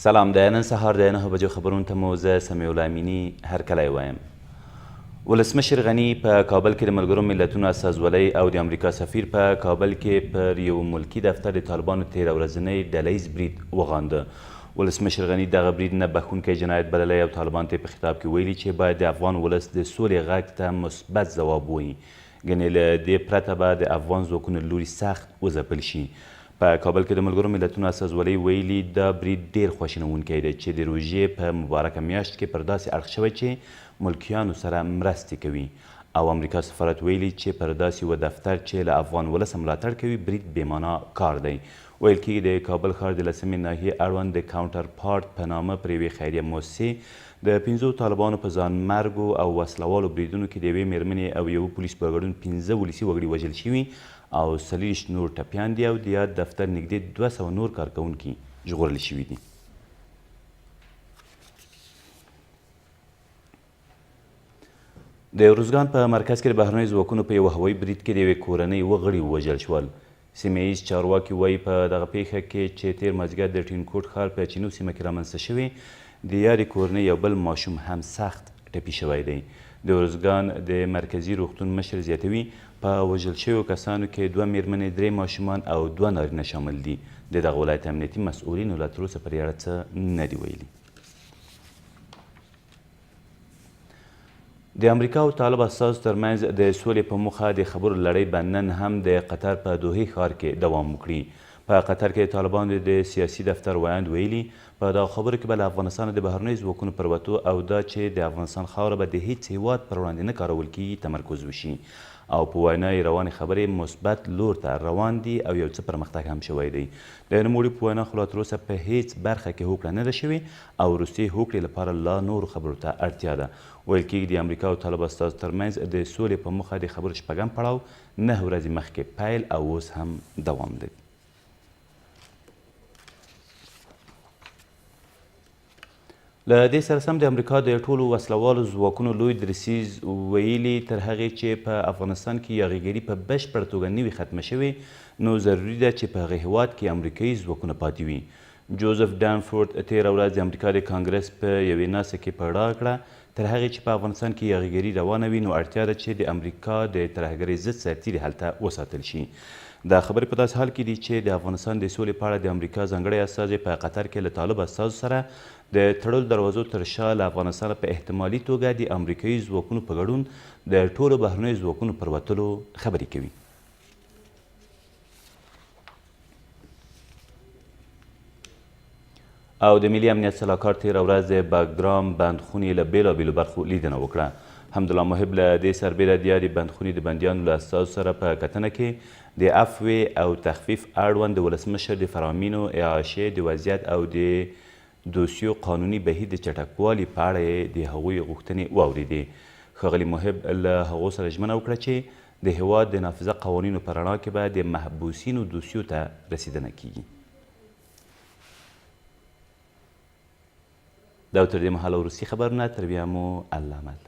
سلام، د نن سهار د 9 بجو خبرونو ته مو زه سمیع الله امینی هرکلی وایم. ولسمشر غني په کابل کې د ملګرو ملتونو استازولۍ او د امریکا سفیر په کابل کې پر یو ملکي دفتر د طالبانو تېره ورځنی ډلییز برید وغانده. ولسمشر غني دغه برید نه بخښونکی جنایت بللی او طالبانو ته په خطاب کې ویلي چې باید د افغان ولس د سولې غږ ته مثبت ځواب ووایي. ګنې له دې پرته به د افغان ځواکونو له لوري سخت وځپل شي. په کابل کې د ملګرو ملتونو استازولۍ ویلي دا برید ډیر خواشینونکی دی چې د روژې په مبارکه میاشت کې پر داسې اړخ شوی چې ملکیانو سره مرستې کوي او امریکا سفارت ویلي چې پر داسې یوه دفتر چې له افغان ولسه ملاتړ کوي برید بېمانا کار دی. ویل کېږي د کابل ښار د 10مې ناحیې اړوند د کاونټر پارټ په نامه پر یوې خیریه مؤسسې د 15 طالبانو په ځانمرګو او وسلوالو بریدونو کې د یوې مېرمنې او یوه پولیس په ګډون 15 ولسي وګړي وژل شوي او 40 نور ټپیان دي او د یاد دفتر نږدې 200 نور کارکوونکي ژغورل شوي دي. د ارزګان په مرکز کې د بهرنیو ځواکونو په یوه هوایي برید کې د یوې کورنۍ اووه غړي ووژل شول. سیمه ییز چارواکي وایي په دغه پیښه کې چې تېر مازدیګر د ټینګ ښار په چینو سیمه کې رامنځته شوې د یادې کورنۍ یو بل ماشوم هم سخت ټپي شوی دی. د ارزګان د مرکزي روغتون مشر زیاتوي په وژل شویو کسانو کې 2 مېرمنې 3 ماشومان او 2 نارینه شامل دي. د دغه ولایت امنیتي مسؤلینو لا تر اوسه پر اړه څه نه دي ویلي. د امریکا او طالب استازو ترمنځ د سولې په موخه د خبرو لړۍ به نن هم د قطر په دوحې ښار کې دوام وکړي. په قطر کې د طالبانو د سیاسي دفتر ویاند ویلي په دغه خبرو کې به له افغانستان د بهرنیو ځواکونو پر وتو او دا چې د افغانستان خاوره به د هیڅ هیواد پر وړاندې نه کارول کیږي تمرکز وشي او په وینا یې روانې خبرې مثبت لور ته روان دي او یو څه پرمختګ هم شوی دی. د نوموړي په وینا خو لا تر اوسه په هیڅ برخه کې هوکړه نه ده شوې او وروستۍ هوکړې لپاره لا نورو خبرو ته اړتیا ده. ویل کېږي د امریکا او طالب استازو ترمنځ د سولې په موخه د خبرو شپږم پړاو 9 ورځې مخکې پیل او اوس هم دوام لري. له دې سره سم د امریکا د ټولو وسلوالو ځواکونو لوی درسیز ویلي تر هغې چې په افغانستان کې یاغیګري په بشپړه توګه نه وي ختمه شوې نو ضروري ده چې په هغه هیواد کې امریکایي ځواکونه پاتې وي. جوزف ډانفورد تېره ورځ د امریکا د کانګرس په یوې ناسته کې په ډاګه کړه تر هغې چې په افغانستان کې یاغیګري روانه وي نو اړتیا ده چې د امریکا د ترهګرۍ ضد سرتیري هلته وساتل شي. دا خبرې په داسې حال کې دي چې د افغانستان د سولې په اړه د امریکا ځانګړی استازی په قطر کې له طالب استازو سره د تړلو دروازو تر شا له افغانستانه په احتمالي توګه د امریکایي ځواکونو په ګډون د ټولو بهرنیو ځواکونو پر وتلو خبرې کوي. او د ملي امنیت سلاکار تېره ورځ د باګرام بندخونې له بېلابېلو برخو لیدنه وکړه. حمدالله محب له دې سربېره د یادې بندخونې د بندیانو له استازو سره په کتنه کې د عفوې او تخفیف اړوند د ولسمشر د فرامینو اعاشې د وضعیت او د دوسیو قانوني بهیر د چټکوالي په اړه د هغوی غوښتنې واورېدې. ښاغلي محب له هغو سره ژمنه وکړه چې د هیواد د نافذه قوانینو په رڼا کې به د محبوسینو دوسیو ته رسیدنه کیږي. دا تر دې مهاله وروستي خبرونه، تر بیا مو الله مل.